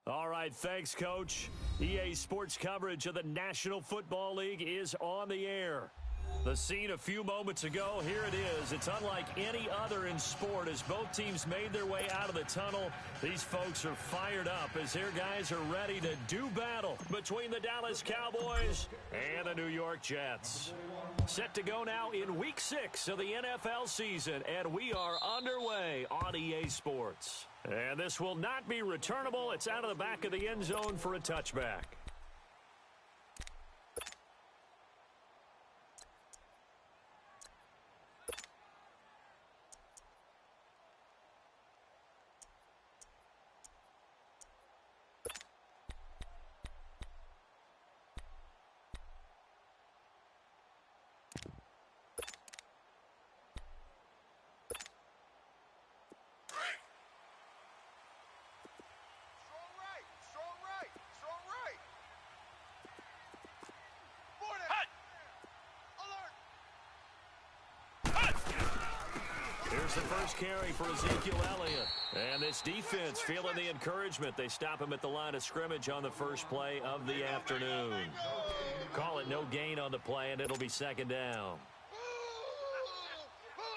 All right, thanks, Coach. EA Sports coverage of the National Football League is on the air. The scene a few moments ago, here it is. It's unlike any other in sport as both teams made their way out of the tunnel. These folks are fired up as their guys are ready to do battle between the Dallas Cowboys and the New York Jets. Set to go now in Week 6 of the NFL season, and we are underway on EA Sports. And this will not be returnable. It's out of the back of the end zone for a touchback. Here's the first carry for Ezekiel Elliott. And this defense feeling the encouragement. They stop him at the line of scrimmage on the first play of the afternoon. Call it no gain on the play, and it'll be second down.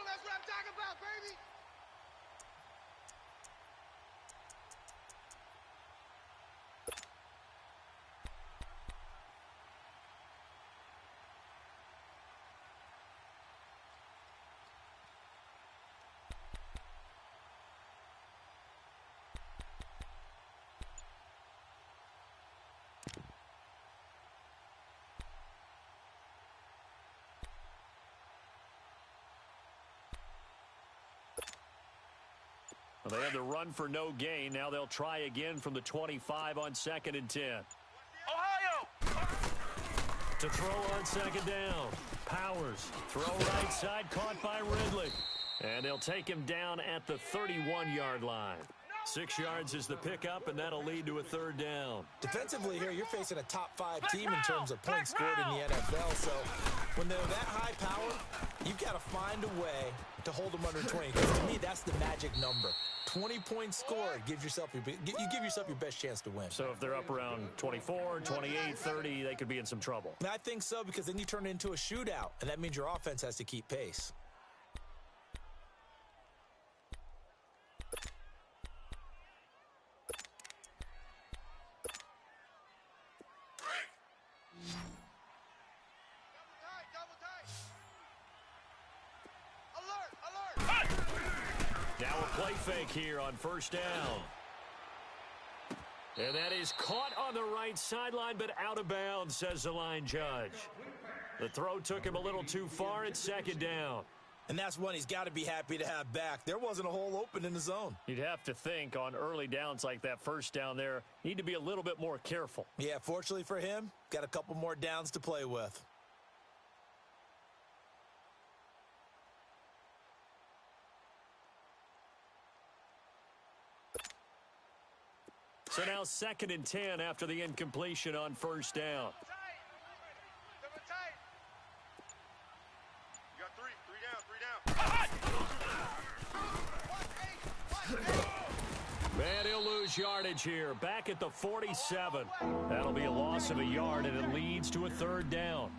That's what I'm talking about, baby. Well, they had the run for no gain. Now they'll try again from the 25 on 2nd and 10. Ohio! To throw on second down. Powers. Throw right side, caught by Ridley. And they'll take him down at the 31-yard line. 6 yards is the pickup, and that'll lead to a third down. Defensively here, you're facing a top-5 team in terms of points scored in the NFL. So when they're that high power, you've got to find a way to hold them under 20. Because to me, that's the magic number. 20 points scored gives yourself you give yourself your best chance to win. So if they're up around 24, 28, 30, they could be in some trouble. And I think so, because then you turn it into a shootout, and that means your offense has to keep pace. Now a play fake here on first down. And that is caught on the right sideline, but out of bounds, says the line judge. The throw took him a little too far. It's second down. And that's one he's got to be happy to have back. There wasn't a hole open in the zone. You'd have to think on early downs like that first down there, need to be a little bit more careful. Yeah, fortunately for him, got a couple more downs to play with. So now 2nd and 10 after the incompletion on first down. You got three down. And he'll lose yardage here. Back at the 47. That'll be a loss of a yard, and it leads to a third down.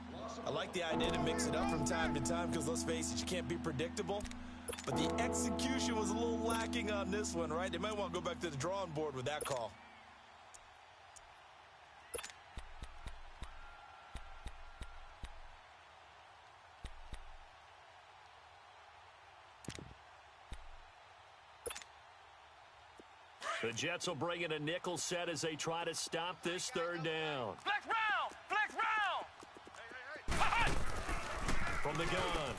I like the idea to mix it up from time to time because, let's face it, you can't be predictable. But the execution was a little lacking on this one, right? They might want to go back to the drawing board with that call. The Jets will bring in a nickel set as they try to stop this third down. Flex round! Flex round! From the gun,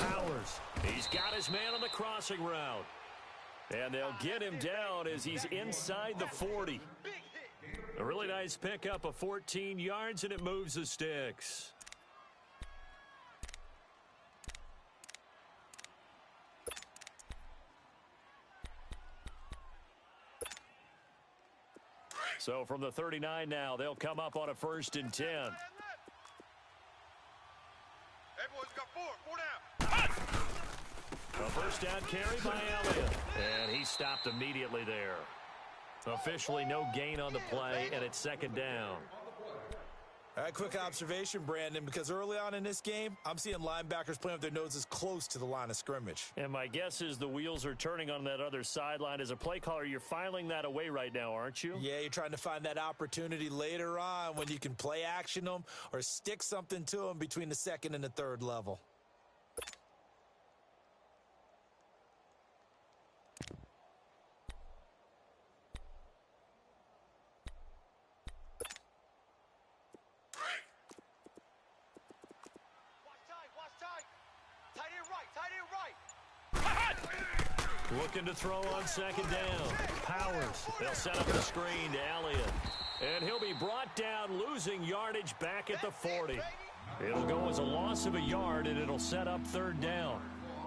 Powers. He's got his man on the crossing route. And they'll get him down as he's inside the 40. A really nice pickup of 14 yards, and it moves the sticks. So from the 39 now, they'll come up on a 1st and 10. Hey, boys, got four down. A first down carry by Elliott. And he stopped immediately there. Officially no gain on the play, and it's second down. All right, quick observation, Brandon, because early on in this game, I'm seeing linebackers playing with their noses close to the line of scrimmage. And my guess is the wheels are turning on that other sideline. As a play caller, you're filing that away right now, aren't you? Yeah, you're trying to find that opportunity later on when you can play action them or stick something to them between the second and the third level. Looking to throw on second down. Powers. They'll set up a screen to Elliott. And he'll be brought down, losing yardage back at the 40. It'll go as a loss of a yard, and it'll set up third down.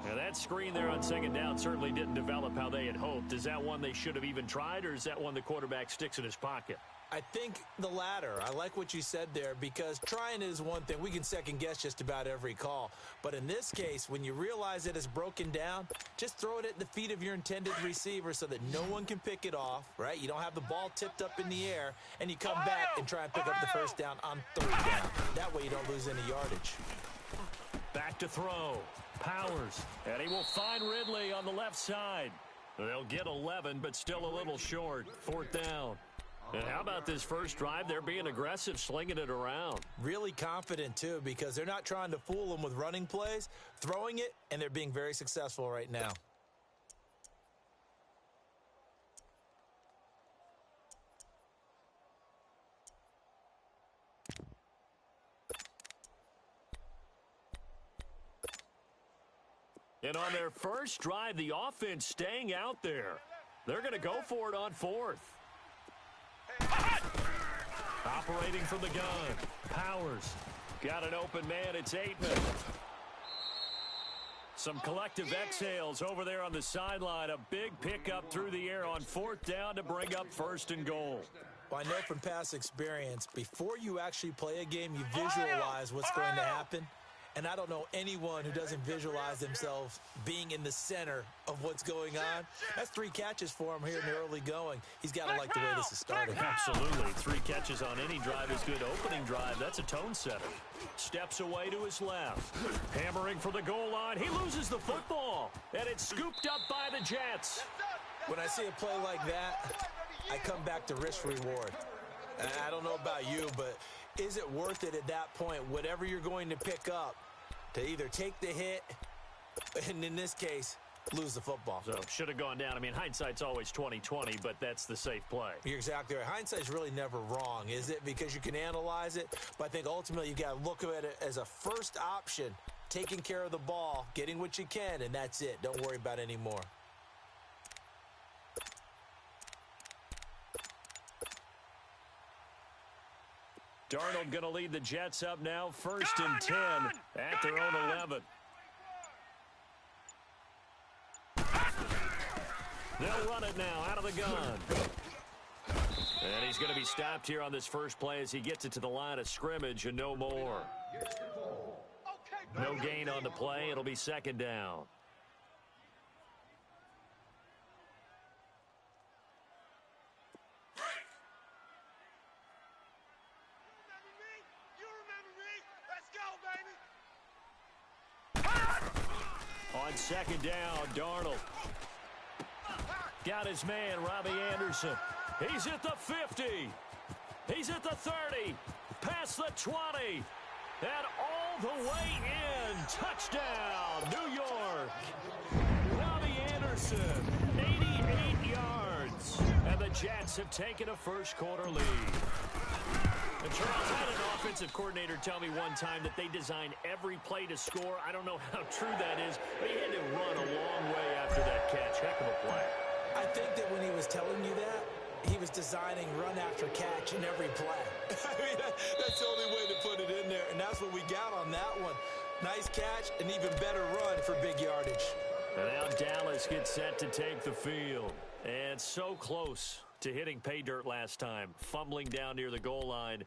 Now, that screen there on second down certainly didn't develop how they had hoped. Is that one they should have even tried, or is that one the quarterback sticks in his pocket? I think the latter. I like what you said there because trying is one thing. We can second guess just about every call. But in this case, when you realize that it's broken down, just throw it at the feet of your intended receiver so that no one can pick it off, right? You don't have the ball tipped up in the air, and you come back and try and pick up the first down on third down. That way you don't lose any yardage. Back to throw. Powers. And he will find Ridley on the left side. They'll get 11, but still a little short. Fourth down. And how about this first drive? They're being aggressive, slinging it around. Really confident, too, because they're not trying to fool them with running plays, throwing it, and they're being very successful right now. And on their first drive, the offense staying out there. They're going to go for it on fourth. Operating from the gun. Powers. Got an open man. It's Aitman. Some collective exhales over there on the sideline. A big pickup through the air on fourth down to bring up first and goal. Well, I know from past experience, before you actually play a game, you visualize what's going to happen. And I don't know anyone who doesn't visualize themselves being in the center of what's going on. That's 3 catches for him here in the early going. He's got to like the way this is starting. Absolutely. 3 catches on any drive is good. Opening drive, that's a tone setter. Steps away to his left. Hammering for the goal line. He loses the football. And it's scooped up by the Jets. When I see a play like that, I come back to risk reward. I don't know about you, but is it worth it at that point, whatever you're going to pick up, to either take the hit and, in this case, lose the football? So, should have gone down. I mean, hindsight's always 20/20, but that's the safe play. You're exactly right. Hindsight's really never wrong, is it? Because you can analyze it, but I think ultimately you got to look at it as a first option, taking care of the ball, getting what you can, and that's it. Don't worry about any more. Darnold going to lead the Jets up now, 1st and 10 at their own 11. They'll run it now out of the gun. And he's going to be stopped here on this first play as he gets it to the line of scrimmage and no more. No gain on the play. It'll be second down. On second down, Darnold. Got his man, Robbie Anderson. He's at the 50. He's at the 30. Past the 20. And all the way in. Touchdown, New York. Robbie Anderson, 88 yards. And the Jets have taken a first-quarter lead. And Charles, I had an offensive coordinator tell me one time that they designed every play to score. I don't know how true that is, but he had to run a long way after that catch. Heck of a play. I think that when he was telling you that, he was designing run after catch in every play. I mean, that's the only way to put it in there, and that's what we got on that one. Nice catch, an even better run for big yardage. And now Dallas gets set to take the field. And so close to hitting pay dirt last time, fumbling down near the goal line.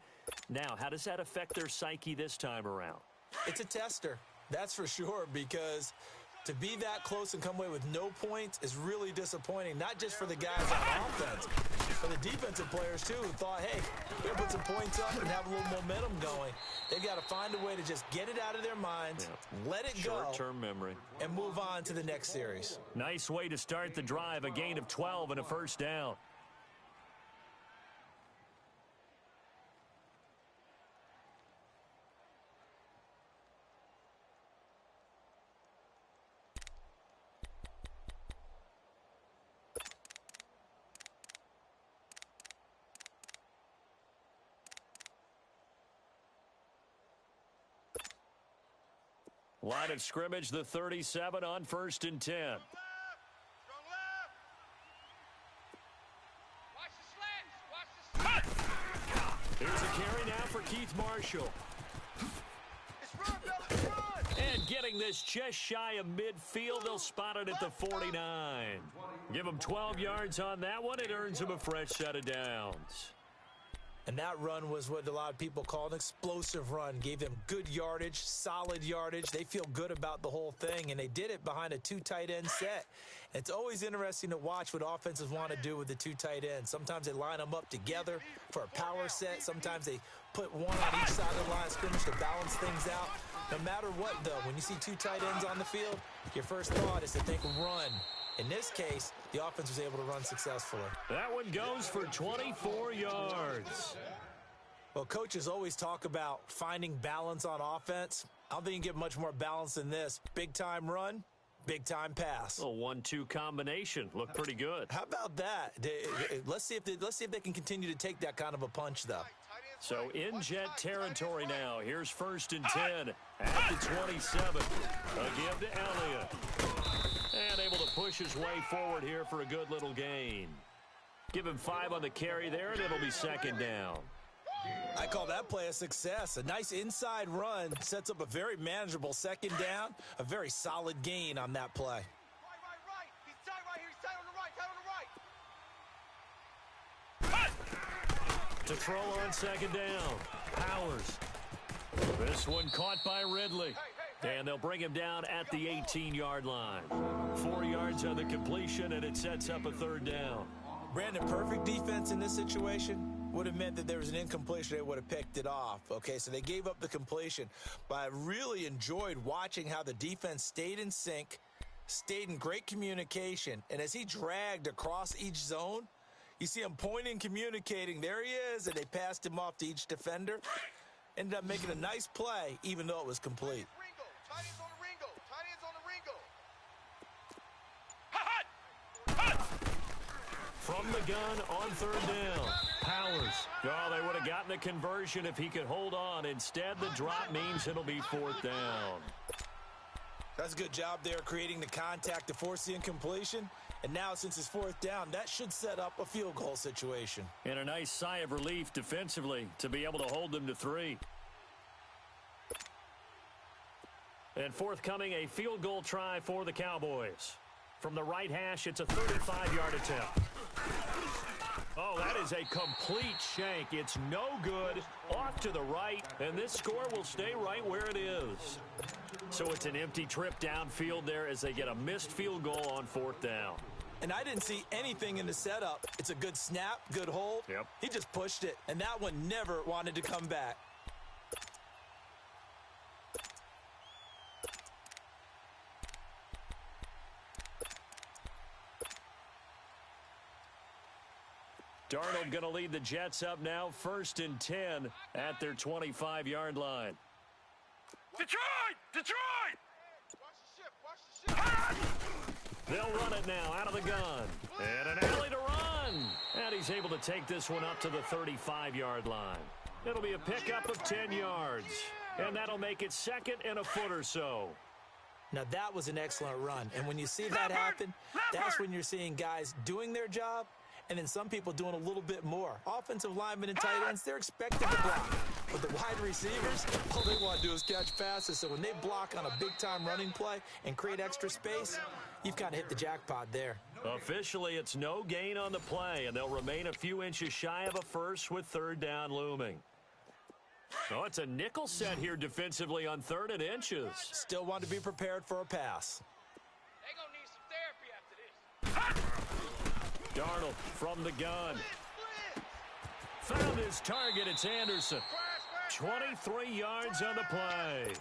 Now, how does that affect their psyche this time around? It's a tester, that's for sure, because To be that close and come away with no points is really disappointing, not just for the guys on offense, for the defensive players, too, who thought, hey, we're going to put some points up and have a little momentum going. They've got to find a way to just get it out of their minds, let it go, short-term memory, and move on to the next series. Nice way to start the drive, a gain of 12 and a first down. Line of scrimmage, the 37 on 1st and 10. Strong left. Watch the slants. Here's a carry now for Keith Marshall. It's run, fellas, run. And getting this just shy of midfield, they'll spot it at the 49. Give him 12 yards on that one. It earns him a fresh set of downs. And that run was what a lot of people call an explosive run. Gave them good yardage, solid yardage. They feel good about the whole thing, and they did it behind a 2 tight end set. And it's always interesting to watch what offenses want to do with the 2 tight ends. Sometimes they line them up together for a power set. Sometimes they put one on each side of the line of scrimmage to balance things out. No matter what, though, when you see 2 tight ends on the field, your first thought is to think run. In this case, the offense was able to run successfully. That one goes for 24 yards. Well, coaches always talk about finding balance on offense. I don't think you can get much more balance than this. Big-time run, big-time pass. A 1-2 combination. Looked pretty good. How about that? Let's see if they can continue to take that kind of a punch, though. So in jet territory now. Here's 1st and 10 at the 27. A give to Elliott. And able to push his way forward here for a good little gain. Give him 5 on the carry there, and it'll be 2nd down. I call that play a success. A nice inside run sets up a very manageable 2nd down. A very solid gain on that play. Right. He's tight right here. He's tight on the right. To throw on 2nd down. Powers. This one caught by Ridley. And they'll bring him down at the 18-yard line. 4 yards on the completion, and it sets up a 3rd down. Brandon, perfect defense in this situation would have meant that there was an incompletion. They would have picked it off. Okay, so they gave up the completion. But I really enjoyed watching how the defense stayed in sync, stayed in great communication. And as he dragged across each zone, you see him pointing, communicating. There he is, and they passed him off to each defender. Ended up making a nice play, even though it was complete. Tight ends on the Ringo. Tight ends on the Ringo. From the gun on 3rd down. Powers. Oh, they would have gotten the conversion if he could hold on. Instead, the drop means it'll be 4th down. That's a good job there creating the contact to force the incompletion. And now, since it's 4th down, that should set up a field goal situation. And a nice sigh of relief defensively to be able to hold them to 3. And forthcoming, a field goal try for the Cowboys. From the right hash, it's a 35-yard attempt. Oh, that is a complete shank. It's no good. Off to the right, and this score will stay right where it is. So it's an empty trip downfield there as they get a missed field goal on 4th down. And I didn't see anything in the setup. It's a good snap, good hold. Yep. He just pushed it, and that one never wanted to come back. Darnold going to lead the Jets up now, 1st and 10 at their 25-yard line. Detroit! Watch the ship. They'll run it now out of the gun. And an alley to run. And he's able to take this one up to the 35-yard line. It'll be a pickup of 10 yards. And that'll make it 2nd and a foot or so. Now, that was an excellent run. And when you see that happen, that's when you're seeing guys doing their job, and then some people doing a little bit more. Offensive linemen and tight ends, they're expected to block. But the wide receivers, all they want to do is catch passes. So when they block on a big-time running play and create extra space, you've kind of hit the jackpot there. Officially, it's no gain on the play, and they'll remain a few inches shy of a first with 3rd down looming. Oh, it's a nickel set here defensively on 3rd and inches. Still want to be prepared for a pass. Darnold from the gun. Found his target. It's Anderson. 23 yards on the play.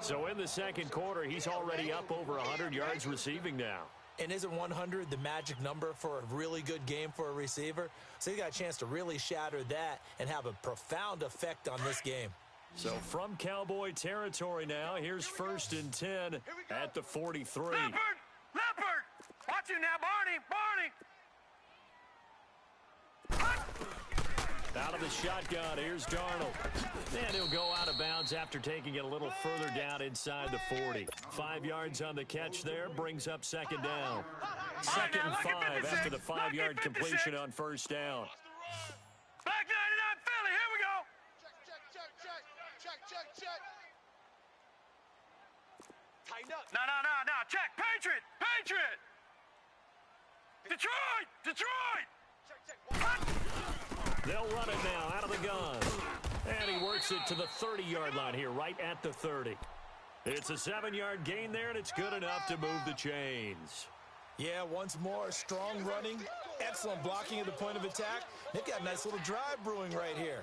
So in the second quarter, he's already up over 100 yards receiving now. And isn't 100 the magic number for a really good game for a receiver? So he got a chance to really shatter that and have a profound effect on this game. So from Cowboy territory now, here's 1st and 10 at the 43. Leopard! Leopard! Watch him now, Barney! Barney! Out of the shotgun, here's Darnold. And he'll go out of bounds after taking it a little further down inside the 40. 5 yards on the catch there, brings up 2nd down. 2nd and 5 after the 5-yard completion on 1st down. Back 99 Philly, here we go! Check. Tighten up. No, check. Patriot! Detroit! They'll run it now out of the gun. And he works it to the 30-yard line here, right at the 30. It's a 7-yard gain there, and it's good enough to move the chains. Yeah, once more, strong running, excellent blocking at the point of attack. They've got a nice little drive brewing right here.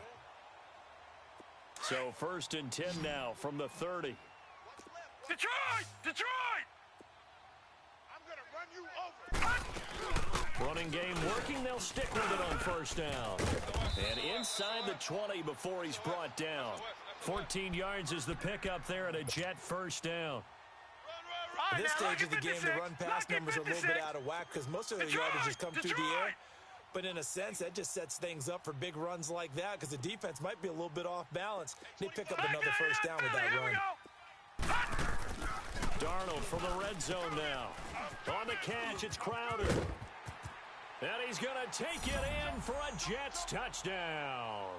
So 1st and 10 now from the 30. Detroit! I'm going to run you over. Running game working. They'll stick with it on 1st down. And inside the 20 before he's brought down. 14 yards is the pickup there at a Jet 1st down. At this stage of the game, the run-pass numbers are a little bit out of whack because most of their yardage has come through the air. But in a sense, that just sets things up for big runs like that because the defense might be a little bit off balance. They pick up another 1st down with that run. Darnold from the red zone now. On the catch, it's Crowder. And he's going to take it in for a Jets touchdown.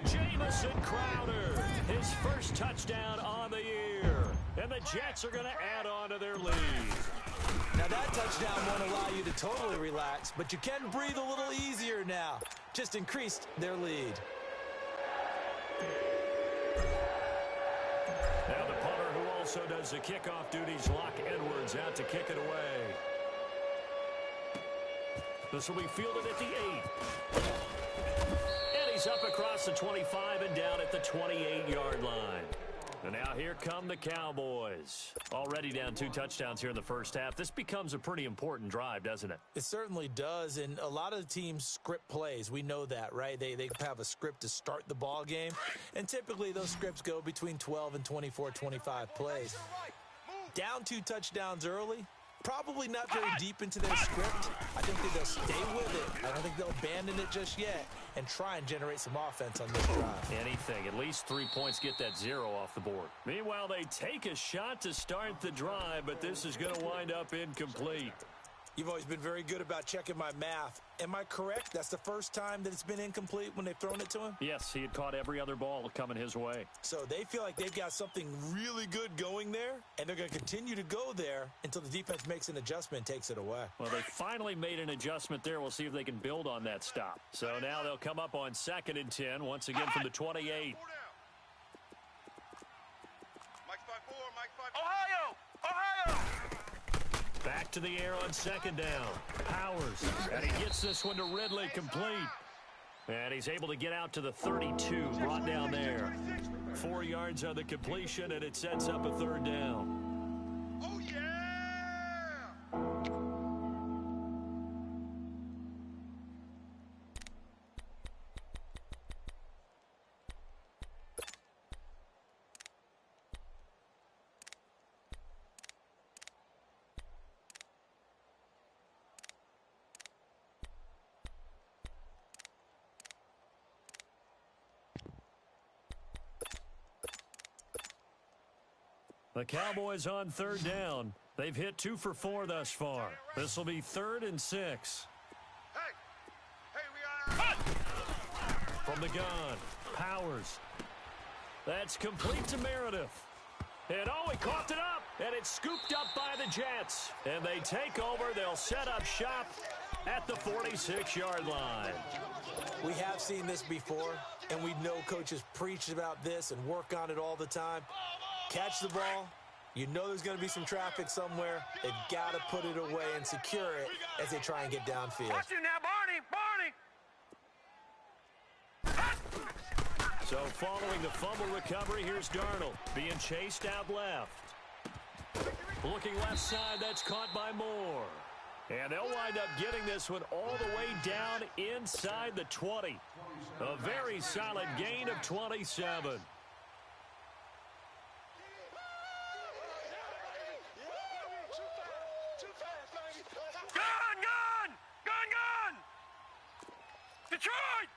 Jamison Crowder, his 1st touchdown on the year. And the Jets are going to add on to their lead. Now that touchdown won't allow you to totally relax, but you can breathe a little easier now. Just increased their lead. Now the punter who also does the kickoff duties, Locke Edwards, out to kick it away. This will be fielded at the 8. And he's up across the 25 and down at the 28-yard line. And now here come the Cowboys. Already down 2 touchdowns here in the first half. This becomes a pretty important drive, doesn't it? It certainly does, and a lot of the teams script plays. We know that, right? They have a script to start the ball game, and typically those scripts go between 12 and 24, 25 plays. Down 2 touchdowns early, probably not very deep into their script. I think that they'll stay with it. I don't think they'll abandon it just yet and try and generate some offense on this drive. Anything. At least 3 points, get that 0 off the board. Meanwhile, they take a shot to start the drive, but this is going to wind up incomplete. You've always been very good about checking my math. Am I correct? That's the first time that it's been incomplete when they've thrown it to him? Yes, he had caught every other ball coming his way. So they feel like they've got something really good going there, and they're going to continue to go there until the defense makes an adjustment and takes it away. Well, they finally made an adjustment there. We'll see if they can build on that stop. So now they'll come up on 2nd and 10, once again from the 28. Mike's 5-4, Ohio! Back to the air on 2nd down. Powers. And he gets this one to Ridley, complete. And he's able to get out to the 32, brought down there. 4 yards on the completion, and it sets up a 3rd down. Oh, yeah! The Cowboys on 3rd down. They've hit 2 for 4 thus far. This will be 3rd and 6. Hey, we got From the gun, Powers. That's complete to Meredith. And oh, he coughed it up, and it's scooped up by the Jets. And they take over. They'll set up shop at the 46-yard line. We have seen this before, and we know coaches preach about this and work on it all the time. Catch the ball, You know there's going to be some traffic somewhere. They've got to put it away and secure it as they try and get downfield. Watch you now, Barney! So following the fumble recovery, here's Darnold being chased out left. Looking left side, that's caught by Moore. And they'll wind up getting this one all the way down inside the 20. A very solid gain of 27. Gun! Detroit!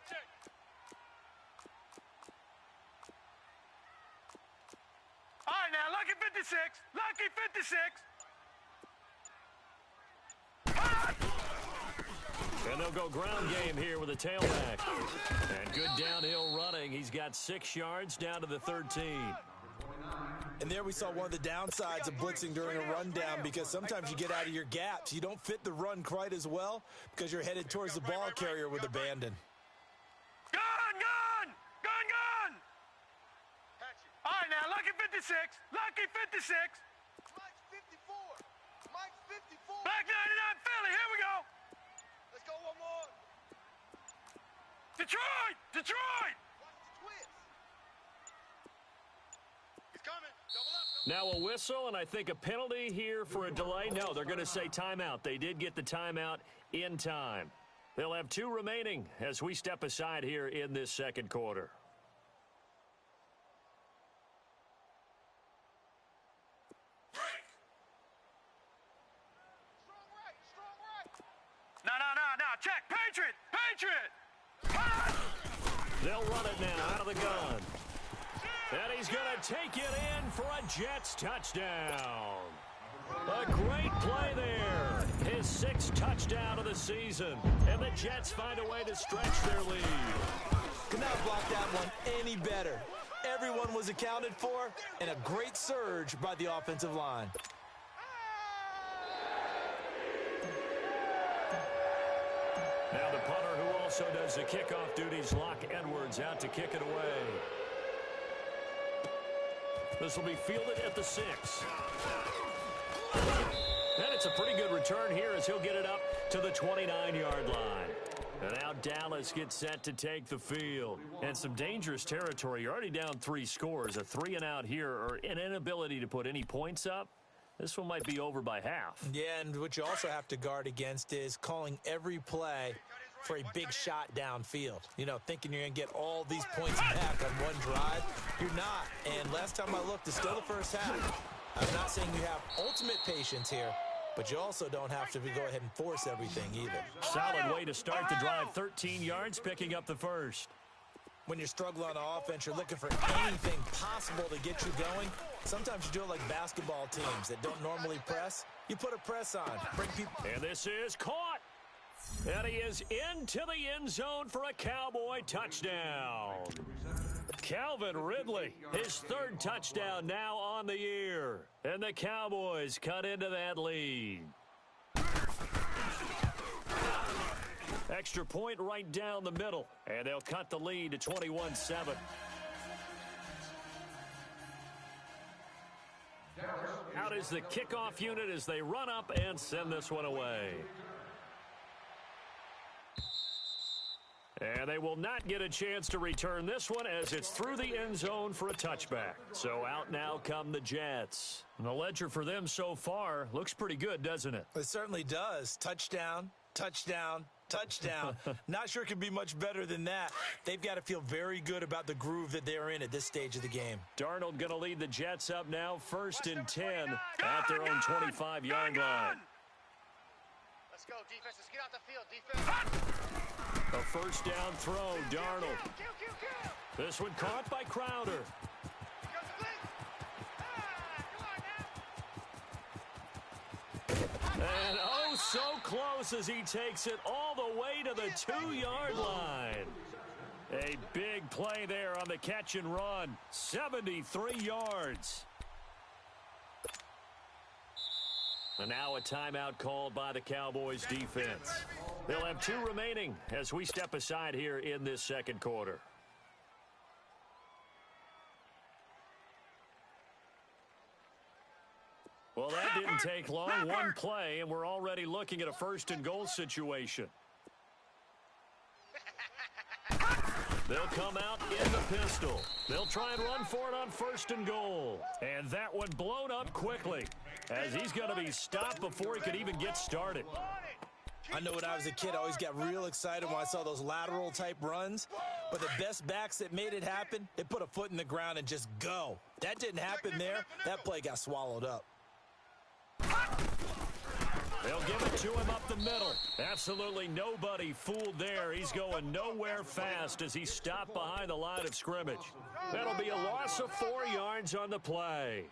Check. All right, now, lucky 56. And they'll go ground game here with a tailback. And good downhill running. He's got 6 yards down to the 13. And there we saw one of the downsides of blitzing during a rundown, because sometimes you get out of your gaps. You don't fit the run quite as well because you're headed towards the ball carrier with abandon. Gun! All right, now, lucky 56. Mike's 54. Black 99 Philly, here we go. Let's go one more. Detroit! Watch the twist. He's coming. Double up. Now a whistle, and I think a penalty here for a delay. No, they're going to say timeout. They did get the timeout in time. They'll have 2 remaining as we step aside here in this second quarter. No. Check. Patriot. They'll run it now out of the gun. And he's going to take it in for a Jets touchdown. A great play there. His 6th touchdown of the season. And the Jets find a way to stretch their lead. Could not block that one any better. Everyone was accounted for, and a great surge by the offensive line. Now the punter, who also does the kickoff duties, Locke Edwards, out to kick it away. This will be fielded at the 6. And it's a pretty good return here as he'll get it up to the 29-yard line. And now Dallas gets set to take the field. And some dangerous territory. You're already down 3 scores. A 3-and-out here, or an inability to put any points up. This one might be over by half. Yeah, and what you also have to guard against is calling every play for a big shot downfield. You know, thinking you're going to get all these points back on one drive. You're not. And last time I looked, it's still the first half. I'm not saying you have ultimate patience here, but you also don't have to go ahead and force everything either. Solid way to start the drive. 13 yards, picking up the first. When you're struggling on offense, you're looking for anything possible to get you going. Sometimes you do it like basketball teams that don't normally press. You put a press on, bring people. And this is caught. And he is into the end zone for a Cowboy touchdown. Calvin Ridley, his 3rd touchdown now on the year. And the Cowboys cut into that lead. Extra point right down the middle. And they'll cut the lead to 21-7. Out is the kickoff unit as they run up and send this one away. And they will not get a chance to return this one as it's through the end zone for a touchback. So out now come the Jets. And the ledger for them so far looks pretty good, doesn't it? It certainly does. Touchdown. Not sure it can be much better than that. They've got to feel very good about the groove that they're in at this stage of the game. Darnold going to lead the Jets up now, 1st and 10 at their own 25-yard line. Let's go, defense. Let's get out the field, defense. A 1st down throw, Darnold. This one caught by Crowder. And oh, so close as he takes it all the way to the 2-yard line. A big play there on the catch and run. 73 yards. And now a timeout called by the Cowboys defense. They'll have 2 remaining as we step aside here in this second quarter. Well, that didn't take long. One play, and we're already looking at a first-and-goal situation. They'll come out in the pistol. They'll try and run for it on first and goal. And that one blown up quickly as he's going to be stopped before he could even get started. I know when I was a kid, I always got real excited when I saw those lateral-type runs. But the best backs that made it happen, they put a foot in the ground and just go. That didn't happen there. That play got swallowed up. They'll give it to him up the middle. Absolutely nobody fooled there. He's going nowhere fast as he's stopped behind the line of scrimmage. That'll be a loss of 4 yards on the play.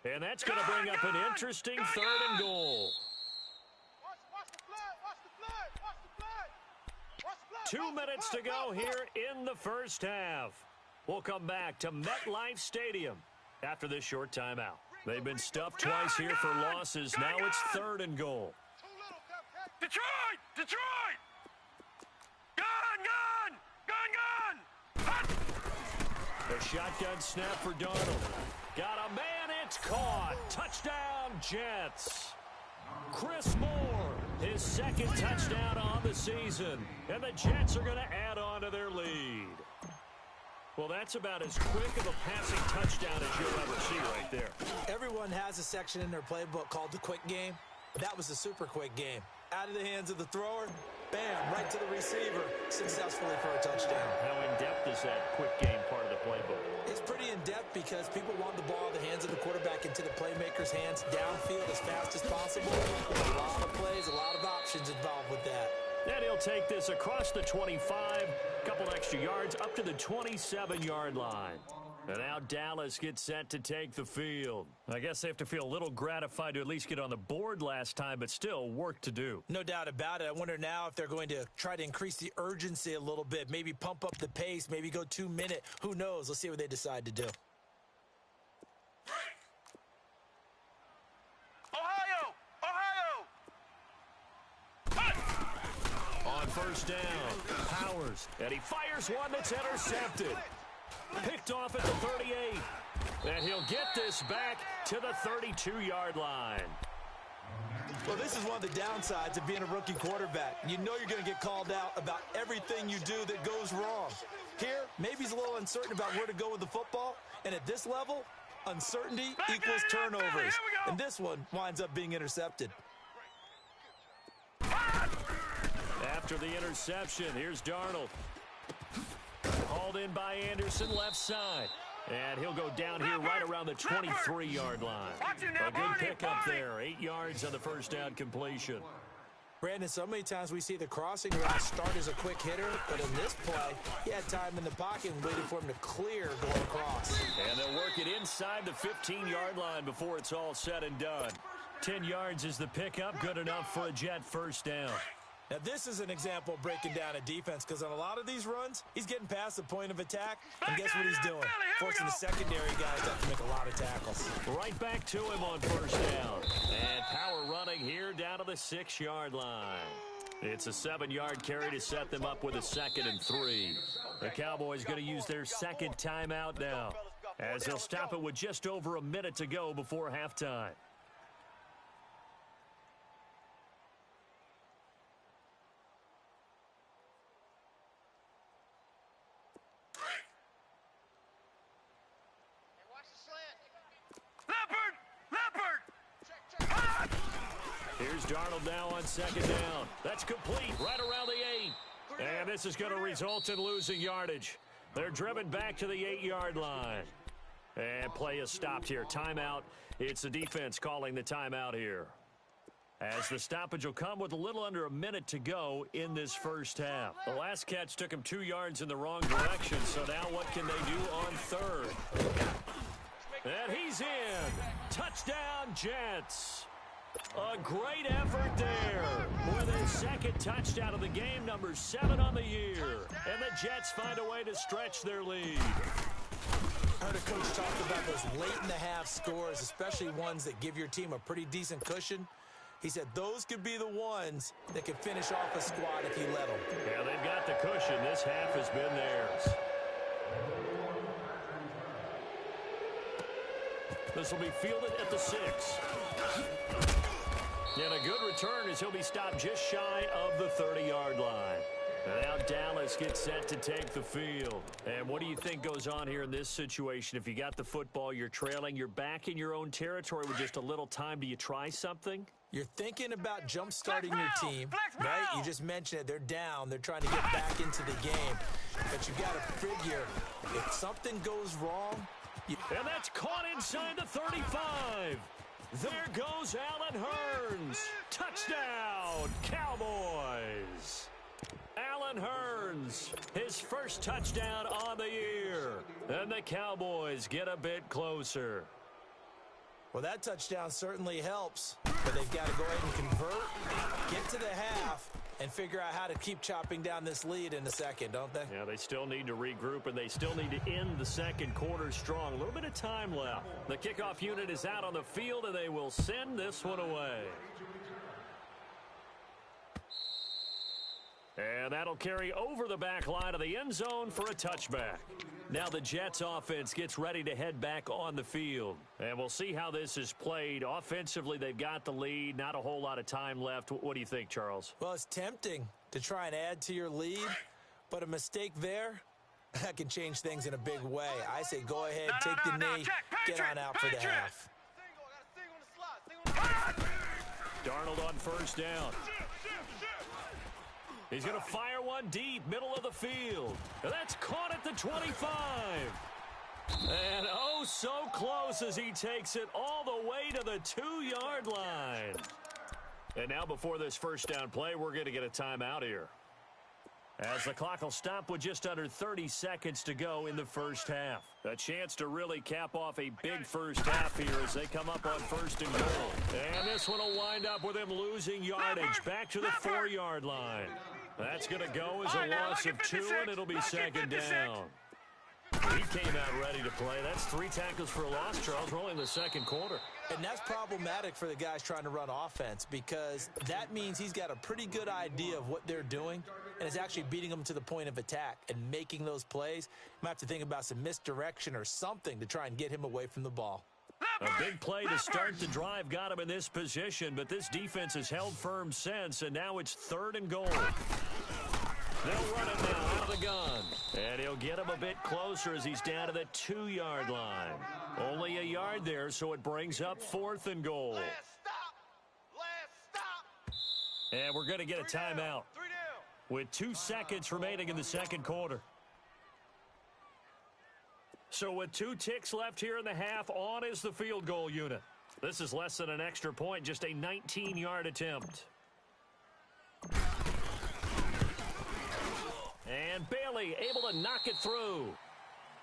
And that's going to bring up an interesting third and goal. 2 minutes to go here in the first half. We'll come back to MetLife Stadium after this short timeout. They've been stuffed twice here for losses. Now it's third and goal. Detroit! Detroit! Gun! The shotgun snap for Darnold. Got a man, it's caught. Touchdown, Jets. Chris Moore, his second touchdown on the season. And the Jets are going to add on to their lead. Well, that's about as quick of a passing touchdown as you'll ever see right there. Everyone has a section in their playbook called the quick game. That was a super quick game. Out of the hands of the thrower, bam, right to the receiver, successfully for a touchdown. How in-depth is that quick game part of the playbook? It's pretty in-depth because people want the ball in the hands of the quarterback into the playmaker's hands downfield as fast as possible. A lot of plays, a lot of options involved with that. And he'll take this across the 25, a couple extra yards, up to the 27-yard line. And now Dallas gets set to take the field. I guess they have to feel a little gratified to at least get on the board last time, but still work to do. No doubt about it. I wonder now if they're going to try to increase the urgency a little bit, maybe pump up the pace, maybe go 2 minute. Who knows? Let's see what they decide to do. On first down, Powers, and he fires one that's intercepted. Picked off at the 38. And he'll get this back to the 32-yard line. Well, this is one of the downsides of being a rookie quarterback. You know you're going to get called out about everything you do that goes wrong. Here, maybe he's a little uncertain about where to go with the football. And at this level, uncertainty equals turnovers. And this one winds up being intercepted. After the interception, here's Darnold. Hauled in by Anderson, left side. And he'll go down here right around the 23-yard line. A good pickup there. 8 yards on the first down completion. Brandon, so many times we see the crossing route start as a quick hitter, but in this play, he had time in the pocket and waited for him to clear going across. And they'll work it inside the 15-yard line before it's all said and done. 10 yards is the pickup, good enough for a Jet first down. Now, this is an example of breaking down a defense because on a lot of these runs, he's getting past the point of attack, and guess what he's doing? Forcing the secondary guys to have to make a lot of tackles. Right back to him on first down. And power running here down to the 6-yard line. It's a 7-yard carry to set them up with a 2nd and 3. The Cowboys going to use their second timeout now, as they'll stop it with just over a minute to go before halftime. Here's Darnold now on second down. That's complete right around the 8. And this is going to result in losing yardage. They're driven back to the 8-yard line. And play is stopped here. Timeout. It's the defense calling the timeout here. As the stoppage will come with a little under a minute to go in this first half. The last catch took him 2 yards in the wrong direction. So now what can they do on third? And he's in. Touchdown, Jets. A great effort there with his second touchdown of the game, number 7 on the year. And the Jets find a way to stretch their lead. I heard a coach talk about those late-in-the-half scores, especially ones that give your team a pretty decent cushion. He said those could be the ones that could finish off a squad if you let them. Yeah, they've got the cushion. This half has been theirs. This will be fielded at the 6. And a good return as he'll be stopped just shy of the 30-yard line. And now Dallas gets set to take the field. And what do you think goes on here in this situation? If you got the football, you're trailing, you're back in your own territory with just a little time. Do you try something? You're thinking about jump-starting your team, right? You just mentioned it. They're down. They're trying to get back into the game. But you've got to figure if something goes wrong. And that's caught inside the 35. There goes Allen Hurns. Touchdown, Cowboys. Allen Hurns, his first touchdown on the year. And the Cowboys get a bit closer. Well, that touchdown certainly helps, but they've got to go ahead and convert, get to the half, and figure out how to keep chopping down this lead in the second, don't they? Yeah, they still need to regroup, and they still need to end the second quarter strong. A little bit of time left. The kickoff unit is out on the field, and they will send this one away. And that'll carry over the back line of the end zone for a touchback. Now the Jets offense gets ready to head back on the field. And we'll see how this is played. Offensively, they've got the lead. Not a whole lot of time left. What do you think, Charles? Well, it's tempting to try and add to your lead, but a mistake there, that can change things in a big way. I say go ahead, take the knee, get on out for the half. Darnold on first down. He's going to fire one deep, middle of the field. And that's caught at the 25. And oh, so close as he takes it all the way to the 2-yard line. And now before this first down play, we're going to get a timeout here, as the clock will stop with just under 30 seconds to go in the first half. A chance to really cap off a big first half here as they come up on first and goal. And this one will wind up with him losing yardage back to the 4-yard line. That's going to go as a loss of 2, and it'll be second down. He came out ready to play. That's 3 tackles for a loss, Charles, rolling the second quarter. And that's problematic for the guys trying to run offense, because that means he's got a pretty good idea of what they're doing and is actually beating them to the point of attack and making those plays. You might have to think about some misdirection or something to try and get him away from the ball. A big play to start the drive got him in this position, but this defense has held firm since, and now it's 3rd and goal. They'll run it now out of the gun, and he'll get him a bit closer as he's down to the 2-yard line. Only a yard there, so it brings up 4th and goal. Last stop. And we're going to get a timeout with 2 seconds remaining in the second quarter. So with 2 ticks left here in the half, on is the field goal unit. This is less than an extra point, just a 19-yard attempt. And Bailey able to knock it through.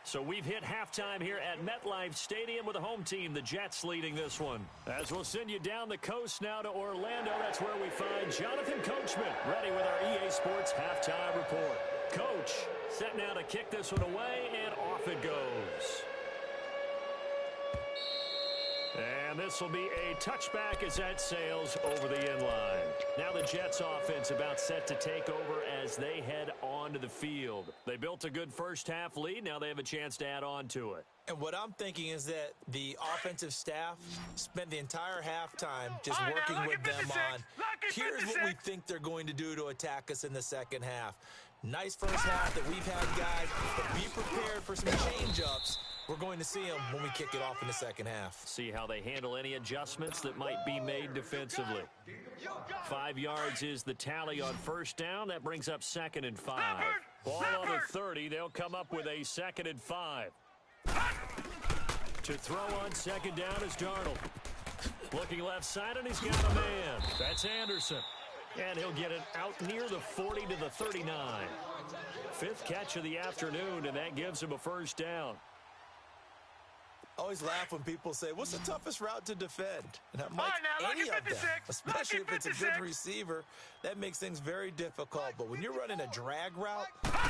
So we've hit halftime here at MetLife Stadium with the home team, the Jets, leading this one. As we'll send you down the coast now to Orlando, that's where we find Jonathan Coachman, ready with our EA Sports halftime report. Coach, set now to kick this one away, and off it goes. And this will be a touchback as that sails over the end line. Now the Jets offense about set to take over as they head onto the field. They built a good first half lead. Now they have a chance to add on to it. And what I'm thinking is that the offensive staff spent the entire halftime just working with them on, here's what we think they're going to do to attack us in the second half. Nice first half that we've had, guys, but be prepared for some change-ups. We're going to see them when we kick it off in the second half. See how they handle any adjustments that might be made defensively. 5 yards is the tally on first down. That brings up 2nd and 5. Ball on the 30. They'll come up with a 2nd and 5. To throw on second down is Darnold. Looking left side, and he's got a man. That's Anderson. And he'll get it out near the 40 to the 39. 5th catch of the afternoon, and that gives him a first down. I always laugh when people say, what's the toughest route to defend? And I'm like, any of them, especially if it's a good receiver, that makes things very difficult. But when you're running a drag route,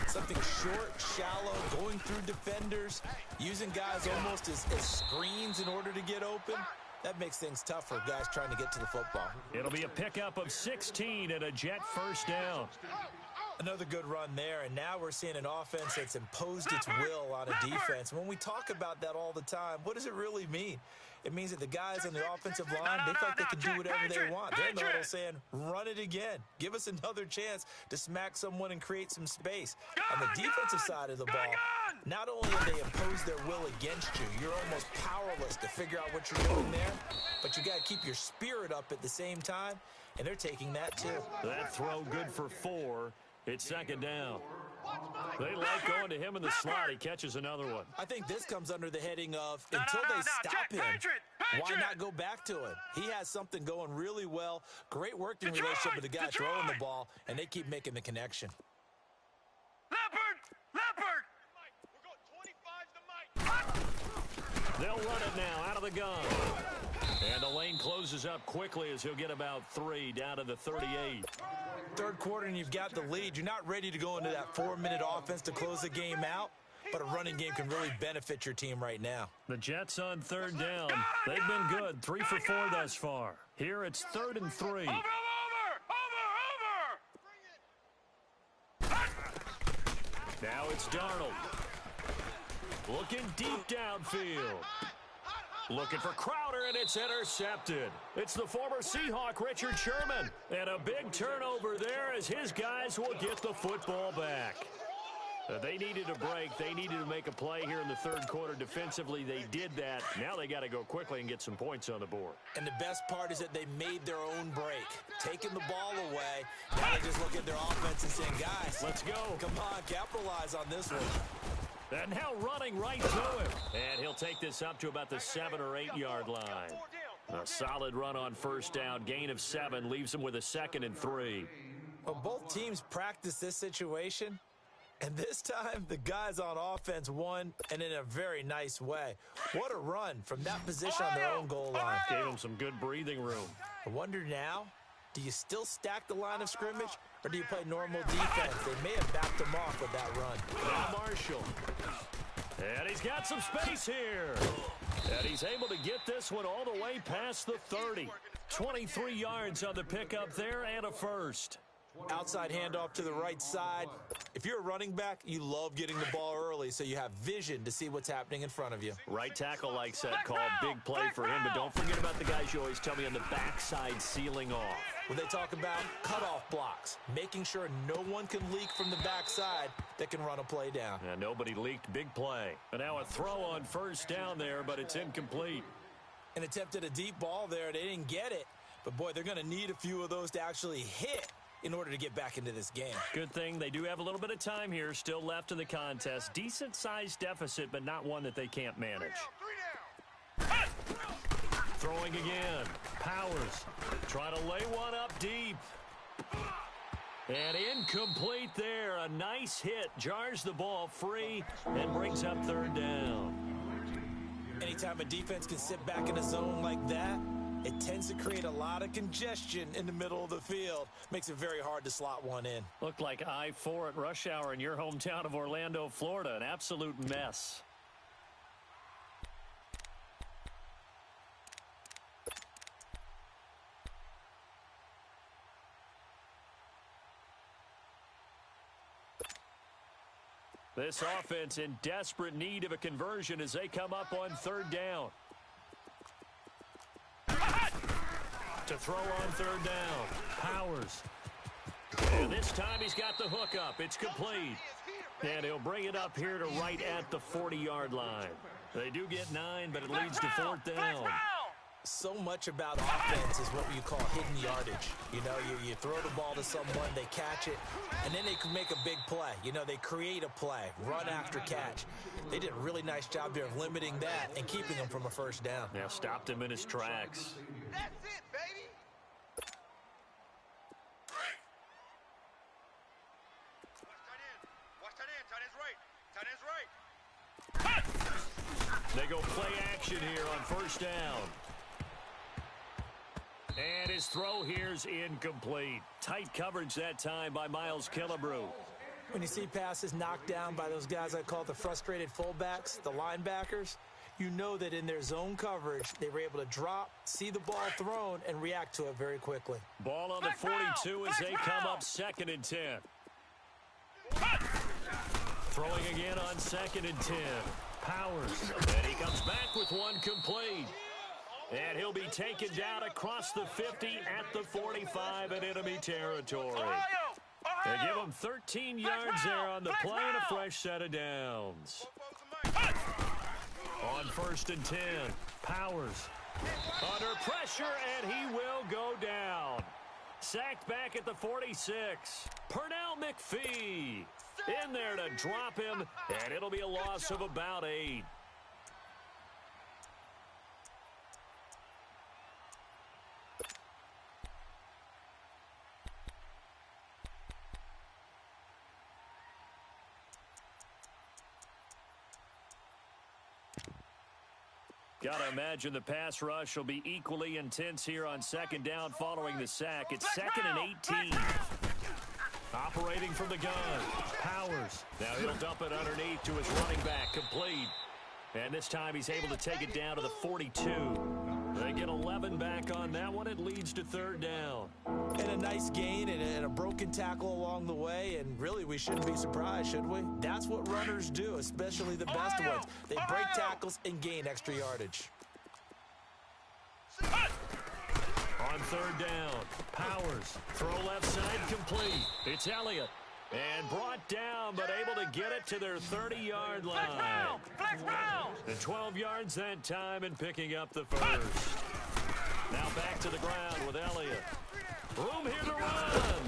something short, shallow, going through defenders, using guys almost as screens in order to get open, That makes things tough for guys trying to get to the football. It'll be a pickup of 16 and a Jet first down. Another good run there, and now we're seeing an offense that's imposed its will on a defense. When we talk about that all the time, what does it really mean? It means that the guys on the offensive line, they feel like they can do whatever they want. They're in the huddle saying, run it again. Give us another chance to smack someone and create some space. On the defensive side of the ball, not only have they imposed their will against you, you're almost powerless to figure out what you're doing there, but you got to keep your spirit up at the same time, and they're taking that too. That throw good for 4. It's second down. They like going to him in the slot. He catches another one. I think this comes under the heading of until they stop him, why not go back to him? He has something going really well. Great working relationship with the guy throwing the ball, and they keep making the connection. Leopard! We're going 25 to Mike. They'll run it now out of the gun. And the lane closes up quickly as he'll get about 3 down to the 38. Third quarter and you've got the lead. You're not ready to go into that 4-minute offense to close the game out, but a running game can really benefit your team right now. The Jets on third down. They've been good, 3 for 4 thus far. Here it's 3rd and 3. Over! Now it's Darnold. Looking deep downfield. Looking for Crowder, and it's intercepted. It's the former Seahawk, Richard Sherman. And a big turnover there as his guys will get the football back. They needed a break. They needed to make a play here in the third quarter. Defensively, they did that. Now they got to go quickly and get some points on the board. And the best part is that they made their own break. Taking the ball away. Now they just look at their offense and saying, guys, let's go. Come on, capitalize on this one. And now running right through him. And he'll take this up to about the 7 or 8 yard line. A solid run on first down. Gain of 7 leaves him with a 2nd and 3. Well, both teams practice this situation. And this time, the guys on offense won, and in a very nice way. What a run from that position on their own goal line. Gave them some good breathing room. I wonder now, do you still stack the line of scrimmage, or do you play normal defense? They may have backed them off with that run. Now Marshall. And he's got some space here. And he's able to get this one all the way past the 30. 23 yards on the pickup there and a first. Outside handoff to the right side. If you're a running back, you love getting the ball early so you have vision to see what's happening in front of you. Right tackle likes that call. Big play for him, but don't forget about the guys you always tell me on the backside sealing off. When they talk about cutoff blocks, making sure no one can leak from the backside that can run a play down. And nobody leaked. Big play. And now a throw on first down there, but it's incomplete. An attempt at a deep ball there. They didn't get it. But, boy, they're going to need a few of those to actually hit in order to get back into this game. Good thing they do have a little bit of time here still left in the contest. Decent-sized deficit, but not one that they can't manage. 3 down. Throwing again. Powers. Trying to lay one up deep. And incomplete there. A nice hit. Jars the ball free and brings up third down. Anytime a defense can sit back in a zone like that, it tends to create a lot of congestion in the middle of the field. Makes it very hard to slot one in. Looked like I-4 at rush hour in your hometown of Orlando, Florida. An absolute mess. This offense in desperate need of a conversion as they come up on third down. To throw on third down. Powers. And this time he's got the hook up. It's complete. And he'll bring it up here to right at the 40-yard line. They do get 9, but it leads to fourth down. So much about offense is what you call hidden yardage. You know, you throw the ball to someone, they catch it, and then they can make a big play. You know, they create a play, run after catch. They did a really nice job there of limiting that and keeping him from a first down. Now stopped him in his tracks. That's it, baby. Watch tight end. Tight end's right. Tight end's right. They go play action here on first down. And his throw here's incomplete. Tight coverage that time by Miles Killebrew. When you see passes knocked down by those guys I call the frustrated fullbacks, the linebackers, You know that in their zone coverage, they were able to drop, see the ball thrown, and react to it very quickly. Ball on the 42 as they come up 2nd and 10. Throwing again on 2nd and 10. Powers. And he comes back with one complete. And he'll be taken down across the 50 at the 45 in enemy territory. They give him 13 yards there on the play and a fresh set of downs. On 1st and 10, Powers under pressure, and he will go down. Sacked back at the 46. Pernell McPhee in there to drop him, and it'll be a loss of about 8. Got to imagine the pass rush will be equally intense here on 2nd down following the sack. It's 2nd and 18. Operating from the gun. Powers. Now he'll dump it underneath to his running back. Complete. And this time he's able to take it down to the 42. They get 11 back on that one. It leads to 3rd down. And a nice gain and a broken tackle along the way. And really, we shouldn't be surprised, should we? That's what runners do, especially the best ones. They break tackles and gain extra yardage. On 3rd down, Powers. Throw left side complete. It's Elliott. And brought down, but able to get it to their 30-yard line. And 12 yards that time and picking up the first. Now back to the ground with Elliott. Room here to run.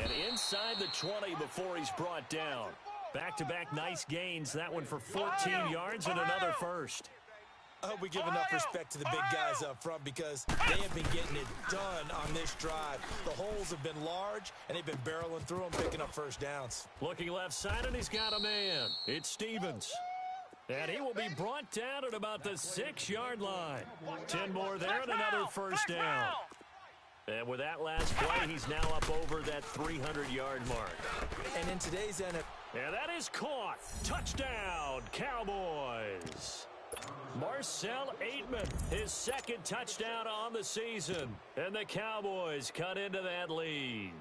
And inside the 20 before he's brought down. Back-to-back nice gains. That one for 14 yards and another first. I hope we give enough respect to the big guys up front because they have been getting it done on this drive. The holes have been large, and they've been barreling through them, picking up first downs. Looking left side, and he's got a man. It's Stevens. And he will be brought down at about the 6-yard line. 10 more there and another first down. And with that last play, he's now up over that 300-yard mark. And in today's NFL... And that is caught. Touchdown, Cowboys. Marcel Aitman, his 2nd touchdown on the season. And the Cowboys cut into that lead.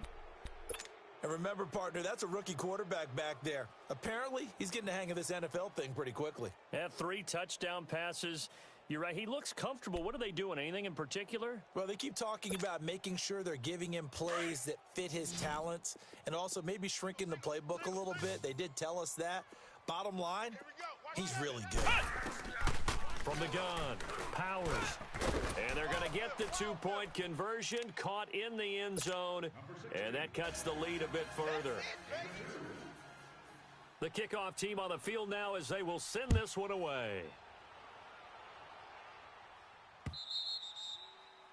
And remember, partner, that's a rookie quarterback back there. Apparently, he's getting the hang of this NFL thing pretty quickly. Had 3 touchdown passes. You're right, he looks comfortable. What are they doing? Anything in particular? Well, they keep talking about making sure they're giving him plays that fit his talents and also maybe shrinking the playbook a little bit. They did tell us that. Bottom line, he's really good. From the gun, Powers. And they're going to get the 2-point conversion, caught in the end zone, and that cuts the lead a bit further. The kickoff team on the field now as they will send this one away.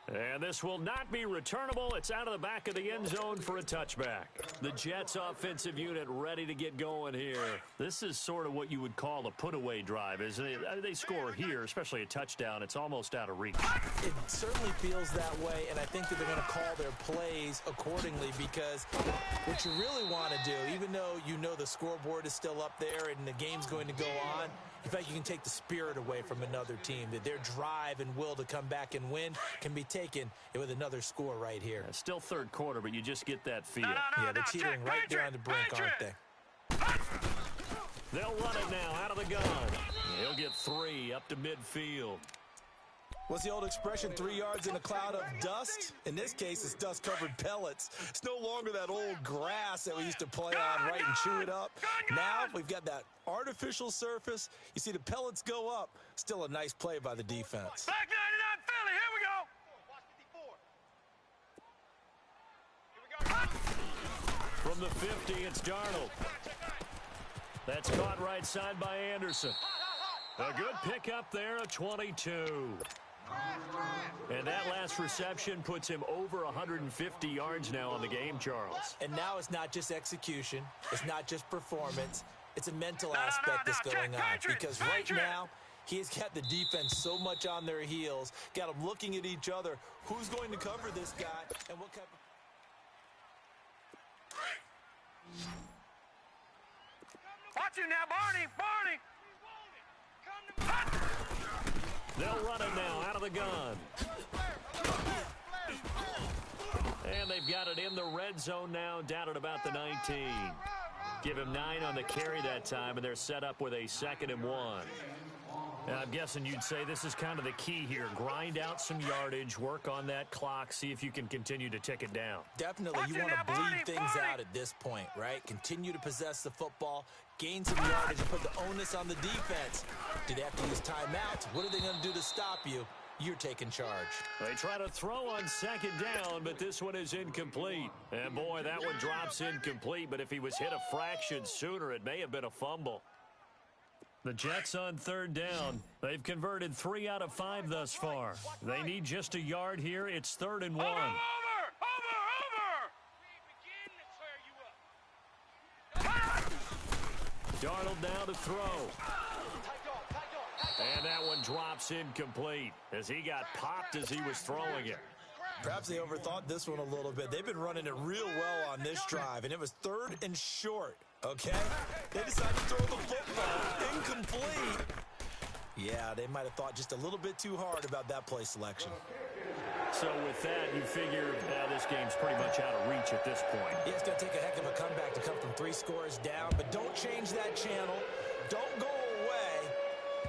And this will not be returnable. It's out of the back of the end zone for a touchback. The Jets offensive unit ready to get going here. This is sort of what you would call a put-away drive, isn't it? They score here, especially a touchdown. It's almost out of reach. It certainly feels that way, and I think that they're going to call their plays accordingly because what you really want to do, even though you know the scoreboard is still up there and the game's going to go on, in fact, you can take the spirit away from another team, that their drive and will to come back and win can be taken with another score right here. Yeah, still 3rd quarter, but you just get that feel. Yeah, they're teetering right there on the brink, aren't they? They'll run it now out of the gun. He'll get 3 up to midfield. What's the old expression, 3 yards in a cloud of dust? In this case, it's dust-covered pellets. It's no longer that old grass that we used to play on, right, and chew it up. Now we've got that artificial surface. You see the pellets go up. Still a nice play by the defense. Back 99 Philly, here we go. Watch 54. From the 50, it's Darnold. That's caught right side by Anderson. A good pickup there, a 22. And that last reception puts him over 150 yards now on the game, Charles. And now it's not just execution. It's not just performance. It's a mental aspect that's going on. Because right now, he's got the defense so much on their heels, got them looking at each other. Who's going to cover this guy? And what kind of... Watch him now, Barney. Barney. They'll run it now out of the gun. And they've got it in the red zone now, down at about the 19. Give him 9 on the carry that time, and they're set up with a 2nd and 1. Now, I'm guessing you'd say this is kind of the key here. Grind out some yardage, work on that clock, see if you can continue to tick it down. Definitely, you want to bleed things out at this point, right? Continue to possess the football, gain some yardage, and put the onus on the defense. Do they have to use timeouts? What are they going to do to stop you? You're taking charge. They try to throw on 2nd down, but this one is incomplete. And, boy, that one drops incomplete, but if he was hit a fraction sooner, it may have been a fumble. The Jets on 3rd down. They've converted 3 out of 5 thus far. They need just a yard here. It's 3rd and 1. Over! Darnold now to throw. And that one drops incomplete as he got popped as he was throwing it. Perhaps they overthought this one a little bit. They've been running it real well on this drive, and it was 3rd and short, okay? They decided to throw the football. Incomplete. Yeah, they might have thought just a little bit too hard about that play selection. So with that, you figure this game's pretty much out of reach at this point. Yeah, it's going to take a heck of a comeback to come from 3 scores down, but don't change that channel. Don't go away.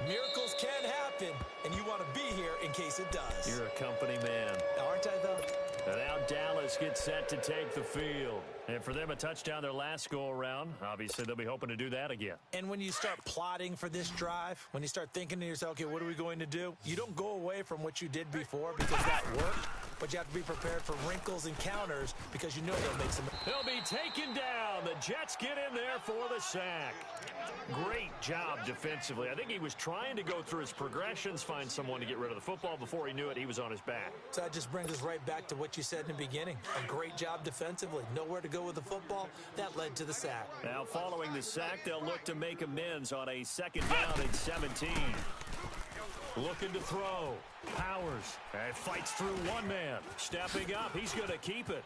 Miracles can happen, and you want to be here in case it does. You're a company man. Aren't I, though? And now Dallas gets set to take the field. And for them, a touchdown their last go-around. Obviously, they'll be hoping to do that again. And when you start plotting for this drive, when you start thinking to yourself, okay, what are we going to do? You don't go away from what you did before because that worked, but you have to be prepared for wrinkles and counters because you know they'll make some. He'll be taken down. The Jets get in there for the sack. Great job defensively. I think he was trying to go through his progressions, find someone to get rid of the football. Before he knew it, he was on his back. So that just brings us right back to what you said in the beginning. A great job defensively. Nowhere to go with the football. That led to the sack. Now, following the sack, they'll look to make amends on a 2nd down and 17. Looking to throw. Powers. And fights through one man. Stepping up. He's going to keep it.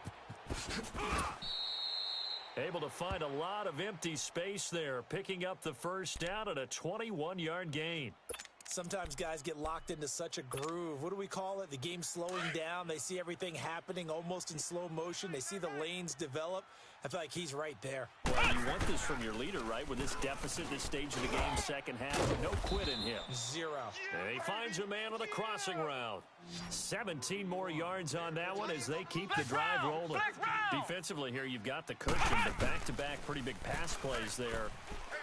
Able to find a lot of empty space there. Picking up the 1st down at a 21-yard gain. Sometimes guys get locked into such a groove. What do we call it? The game's slowing down. They see everything happening almost in slow motion. They see the lanes develop. I feel like he's right there. Well, you want this from your leader, right? With this deficit, this stage of the game, 2nd half, no quit in him. 0. And he finds a man on the crossing route. 17 more yards on that one as they keep the drive rolling. Defensively here, you've got the cushion, but back-to-back pretty big pass plays there.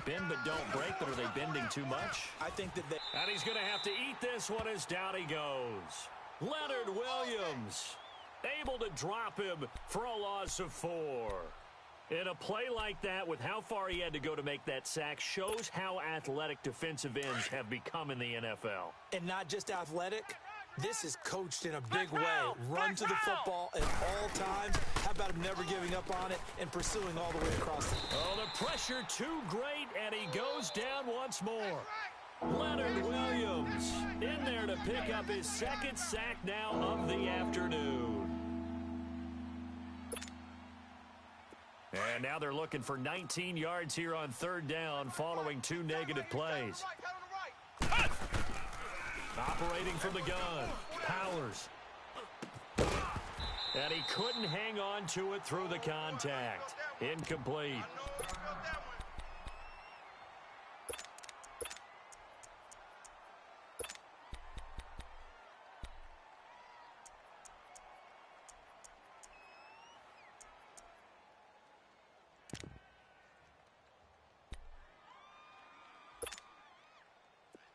Bend but don't break, but are they bending too much? I think that they... And he's going to have to eat this one as down he goes. Leonard Williams able to drop him for a loss of 4. In a play like that, with how far he had to go to make that sack, shows how athletic defensive ends have become in the NFL. And not just athletic. This is coached in a big way. Run to the football at all times. How about him never giving up on it and pursuing all the way across the... Oh, the pressure too great, and he goes down once more. Leonard Williams in there to pick up his 2nd sack now of the afternoon. And now they're looking for 19 yards here on 3rd down following 2 negative plays. Operating from the gun, Powers. And he couldn't hang on to it through the contact. Incomplete.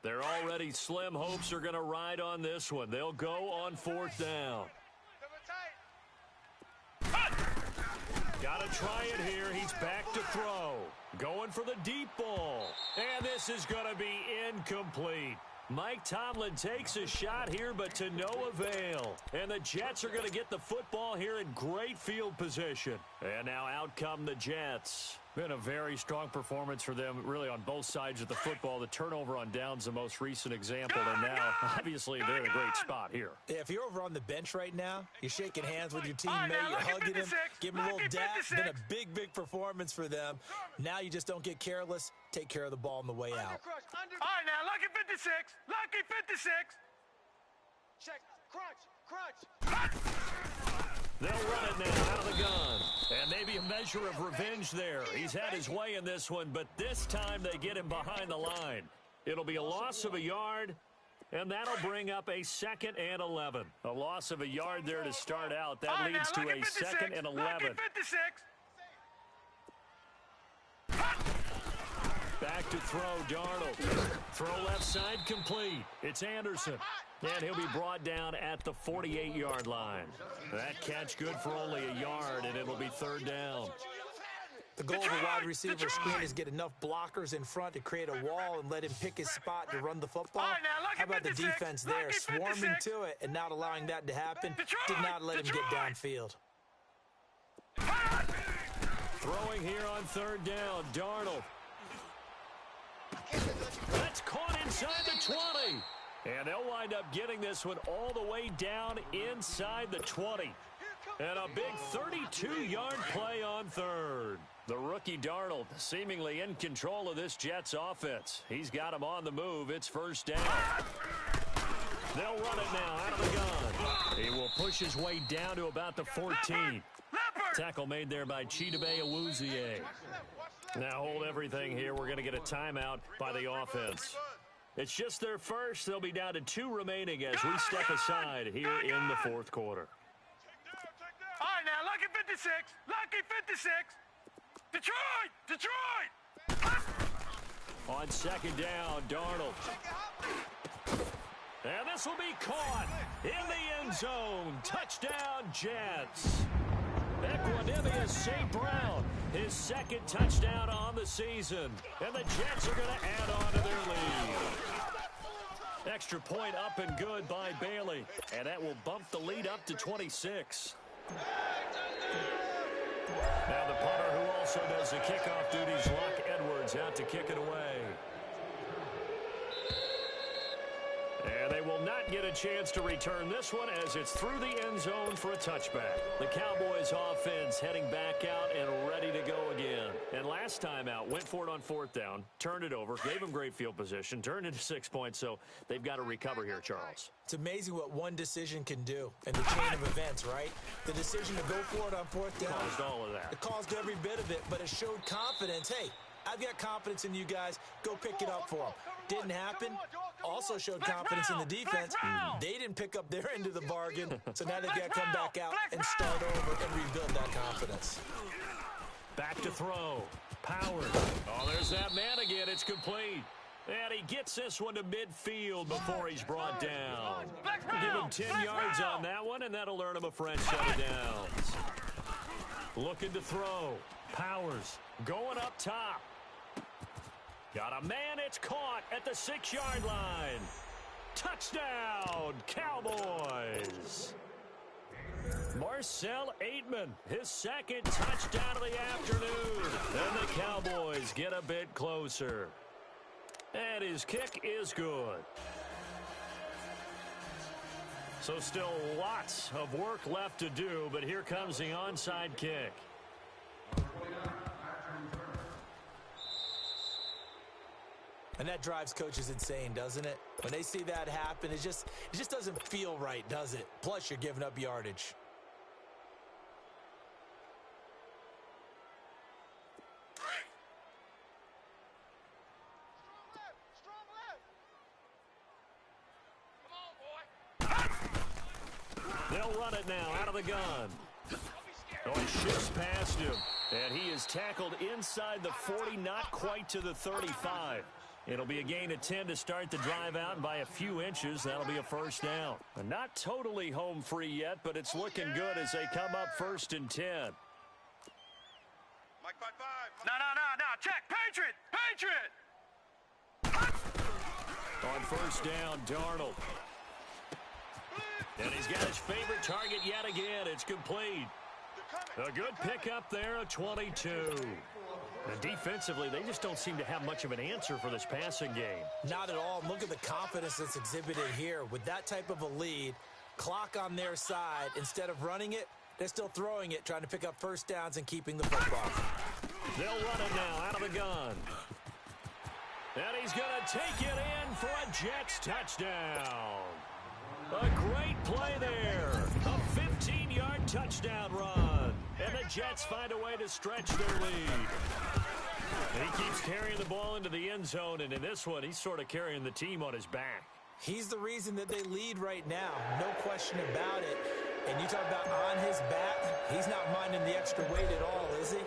Their already slim hopes are going to ride on this one. They'll go on 4th down. Got to try it here. He's back to throw. Going for the deep ball. And this is going to be incomplete. Mike Tomlin takes a shot here, but to no avail. And the Jets are going to get the football here in great field position. And now out come the Jets. Been a very strong performance for them, really, on both sides of the football. The turnover on downs, the most recent example. And now, obviously, they're in a great spot here. Yeah, if you're over on the bench right now, you're shaking hands with your teammate, you're hugging him, giving him a little dap. It's been a big, big performance for them. Now you just don't get careless. Take care of the ball on the way out. All right, now, lucky 56. Lucky 56. Check. Crunch. Crunch. They'll run it now out of the gun. And maybe a measure of revenge there. He's had his way in this one, but this time they get him behind the line. It'll be a loss of a yard, and that'll bring up a 2nd and 11. A loss of a yard there to start out. That leads to a 2nd and 11. Back to throw, Darnold. Throw left side complete. It's Anderson. And he'll be brought down at the 48-yard line. That catch good for only a yard, and it'll be 3rd down. The goal of a wide receiver screen is get enough blockers in front to create a wall and let him pick his spot to run the football. How about the defense there, swarming to it and not allowing that to happen? Did not let him get downfield. Throwing here on 3rd down, Darnold. That's caught inside the 20. And they'll wind up getting this one all the way down inside the 20. And a big 32-yard play on 3rd. The rookie Darnold seemingly in control of this Jets offense. He's got him on the move. It's 1st down. They'll run it now out of the gun. He will push his way down to about the 14. Tackle made there by Chidobe Awuzie. Now hold everything here. We're going to get a timeout by the offense. It's just their first. They'll be down to 2 remaining as we step aside here in the 4th quarter. All right, now, lucky 56. Lucky 56. Detroit! Detroit! On 2nd down, Darnold. And this will be caught in the end zone. Touchdown, Jets. Equanimous St. Brown, his 2nd touchdown on the season. And the Jets are going to add on to their lead. Extra point up and good by Bailey. And that will bump the lead up to 26. Now the punter who also does the kickoff duties, Locke Edwards, out to kick it away. And they will not get a chance to return this one as it's through the end zone for a touchback. The Cowboys offense heading back out and ready to go again. And last time out, went for it on 4th down, turned it over, gave them great field position, turned into 6 points, so they've got to recover here, Charles. It's amazing what one decision can do in the chain of events, right? The decision to go for it on 4th down. Caused all of that. It caused every bit of it, but it showed confidence. Hey, I've got confidence in you guys. Go pick it up for them. Didn't happen. Also showed confidence in the defense. They didn't pick up their end of the bargain, so now they've got to come back out and start over and rebuild that confidence. Back to throw. Powers. Oh, there's that man again. It's complete. And he gets this one to midfield before he's brought down. Give him 10 yards on that one, and that'll earn him a fresh set of downs. Looking to throw. Powers going up top. Got a man, it's caught at the 6-yard line. Touchdown, Cowboys. Marcel Aitman, his 2nd touchdown of the afternoon. And the Cowboys get a bit closer. And his kick is good. So still lots of work left to do, but here comes the onside kick. And that drives coaches insane, doesn't it? When they see that happen, it just doesn't feel right, does it? Plus, you're giving up yardage. They'll run it now out of the gun. Oh, he shifts past him. And he is tackled inside the 40, not quite to the 35. It'll be a gain of 10 to start the drive out, and by a few inches, that'll be a 1st down. Not totally home free yet, but it's looking good as they come up 1st and 10. Mike 5-5. No. Check. Patriot. On 1st down, Darnold. And he's got his favorite target yet again. It's complete. A good pickup there, a 22. And defensively, they just don't seem to have much of an answer for this passing game. Not at all. Look at the confidence that's exhibited here. With that type of a lead, clock on their side, instead of running it, they're still throwing it, trying to pick up 1st downs and keeping the football. They'll run it now out of the gun. And he's going to take it in for a Jets touchdown. A great play there. A 15-yard touchdown run. And the Jets find a way to stretch their lead. He keeps carrying the ball into the end zone, and in this one, he's sort of carrying the team on his back. He's the reason that they lead right now. No question about it. And you talk about on his back, he's not minding the extra weight at all, is he?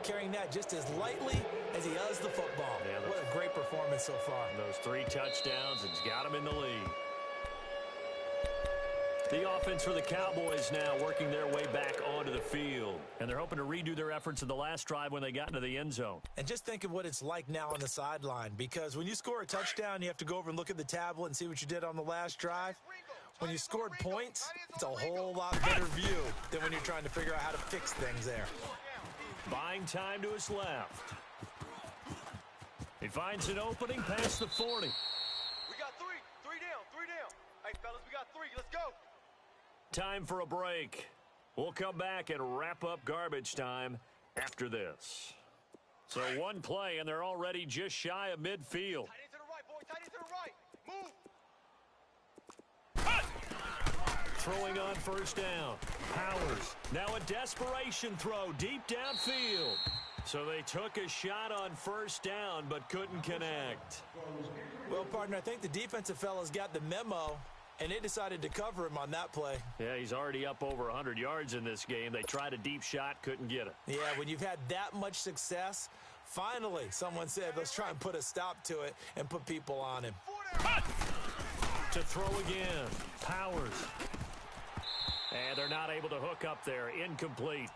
Carrying that just as lightly as he does the football. Yeah, what a great performance so far. Those 3 touchdowns, it's got him in the lead. The offense for the Cowboys now working their way back onto the field. And they're hoping to redo their efforts in the last drive when they got into the end zone. And just think of what it's like now on the sideline. Because when you score a touchdown, you have to go over and look at the tablet and see what you did on the last drive. When you scored points, it's a whole lot better view than when you're trying to figure out how to fix things there. Buying time to his left. He finds an opening past the 40. We got 3 down. Hey, fellas, we got 3. Let's go. Time for a break. We'll come back and wrap up garbage time after this. So one play, and they're already just shy of midfield. Tight end to the right, boy. Tight end to the right. Move. Throwing on first down. Powers. Now a desperation throw deep downfield. So they took a shot on first down but couldn't connect. Well, partner, I think the defensive fellas got the memo, and they decided to cover him on that play. Yeah, he's already up over 100 yards in this game. They tried a deep shot, couldn't get it. Yeah, when you've had that much success, finally someone said, let's try and put a stop to it and put people on him. To throw again. Powers. And they're not able to hook up there. Incomplete.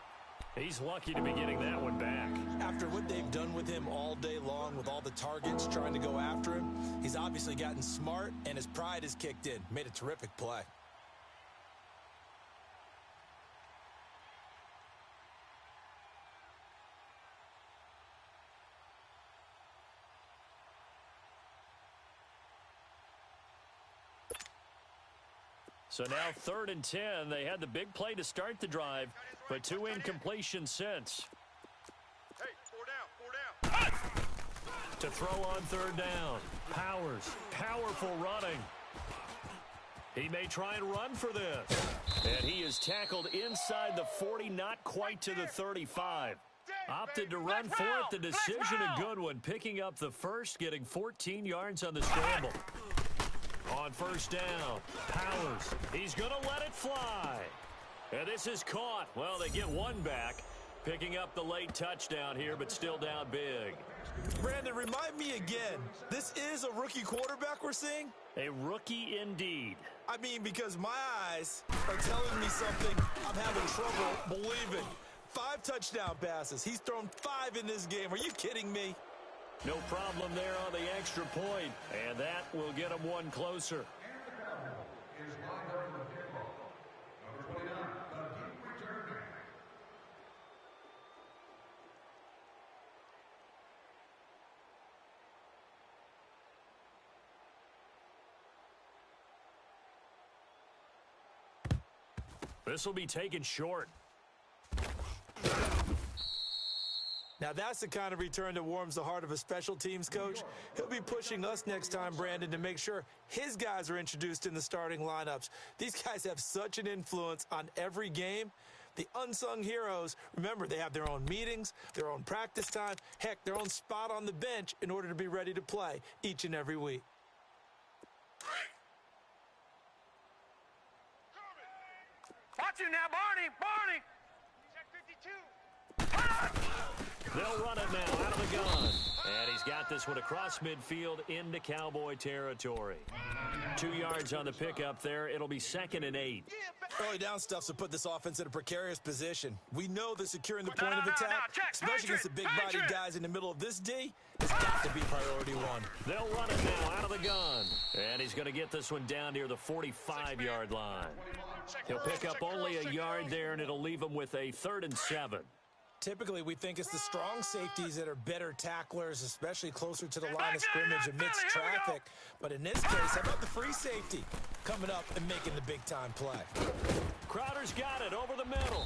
He's lucky to be getting that one back. After what they've done with him all day long with all the targets trying to go after him, he's obviously gotten smart and his pride has kicked in. Made a terrific play. So now 3rd and 10. They had the big play to start the drive, but 2 incompletions since. Hey, 4 down. To throw on 3rd down. Powers. Powerful running. He may try and run for this. And he is tackled inside the 40, not quite to the 35. Opted to run for it. The decision a good one. Picking up the first, getting 14 yards on the scramble. On first down, Powers. He's going to let it fly. And this is caught. Well, they get one back. Picking up the late touchdown here, but still down big. Brandon, remind me again, this is a rookie quarterback we're seeing? A rookie indeed. I mean, because my eyes are telling me something I'm having trouble believing. 5 touchdown passes. He's thrown 5 in this game. Are you kidding me? No problem there on the extra point, and that will get them one closer. This will be taken short. Now, that's the kind of return that warms the heart of a special teams coach. He'll be pushing us next time, Brandon, to make sure his guys are introduced in the starting lineups. These guys have such an influence on every game. The unsung heroes, remember, they have their own meetings, their own practice time, heck, their own spot on the bench in order to be ready to play each and every week. Watch him now, Barney. Check 52. They'll run it now out of the gun. And he's got this one across midfield into Cowboy territory. 2 yards on the pickup there. It'll be 2nd and 8. Early down stuffs will put this offense in a precarious position. We know that securing the point of attack, especially against the big-bodied guys in the middle of this D, has got to be priority one. They'll run it now out of the gun. And he's going to get this one down near the 45-yard line. He'll pick up only a yard there, and it'll leave him with a 3rd and 7. Typically, we think it's the strong safeties that are better tacklers, especially closer to the line of scrimmage amidst traffic. But in this case, how about the free safety coming up and making the big-time play? Crowder's got it over the middle.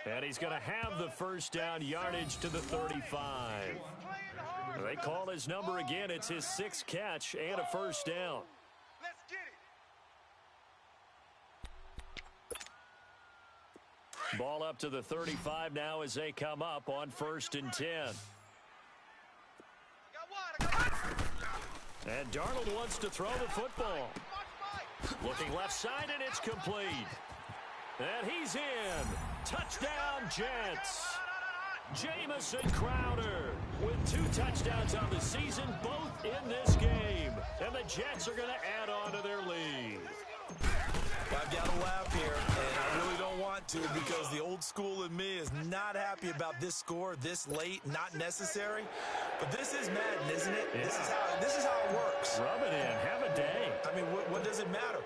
And he's going to have the first down, yardage to the 35. They call his number again. It's his 6th catch and a first down. Let's get it. Ball up to the 35 now as they come up on 1st and 10. And Darnold wants to throw the football. Looking left side, and it's complete. And he's in. Touchdown, Jets. Jamison Crowder with 2 touchdowns on the season, both in this game. And the Jets are going to add on to their lead. I've got to laugh here, and I really don't want to because the old school in me is not happy about this score this late, not necessary. But this is Madden, isn't it? Yeah. This is how it works. Rub it in. Have a day. I mean, what does it matter?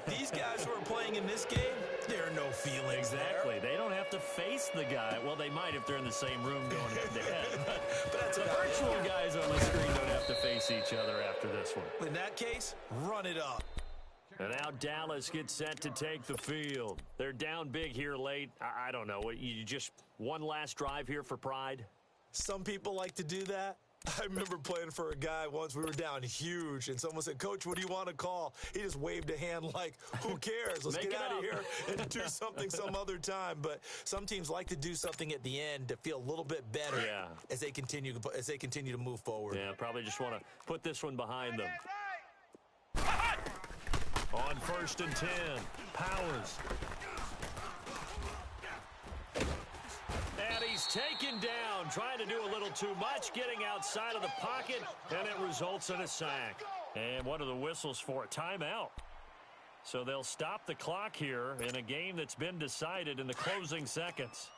These guys who are playing in this game, there are no feelings Exactly. there. They don't have to face the guy. Well, they might if they're in the same room going head-to-head. But That's the virtual guys on the screen don't have to face each other after this one. In that case, run it up. And now Dallas gets set to take the field. They're down big here late. I don't know. You just one last drive here for pride? Some people like to do that. I remember playing for a guy once. We were down huge, and someone said, "Coach, what do you want to call?" He just waved a hand like, who cares? Let's get out of here and do something some other time. But some teams like to do something at the end to feel a little bit better as they continue to move forward. Yeah, probably just want to put this one behind them. On 1st and 10, Powers. And he's taken down, trying to do a little too much, getting outside of the pocket, and it results in a sack. And what are the whistles for? Timeout. So they'll stop the clock here in a game that's been decided in the closing seconds.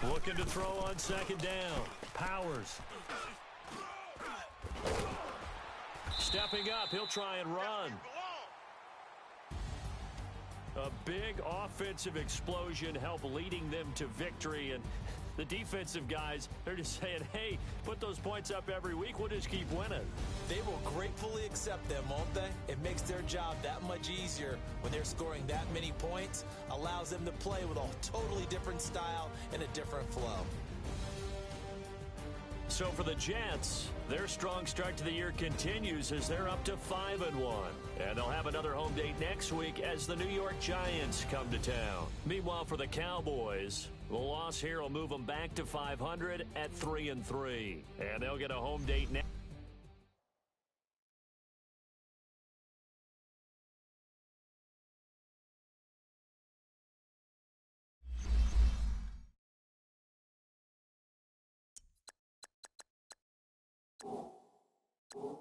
Looking to throw on 2nd down. Powers. Stepping up, he'll try and run. A big offensive explosion helped leading them to victory. And the defensive guys, they're just saying, hey, put those points up every week. We'll just keep winning. They will gratefully accept them, won't they? It makes their job that much easier when they're scoring that many points. Allows them to play with a totally different style and a different flow. So for the Jets, their strong start to the year continues as they're up to 5-1. And they'll have another home date next week as the New York Giants come to town. Meanwhile, for the Cowboys, the loss here will move them back to 500 at 3-3. And they'll get a home date next. Oh.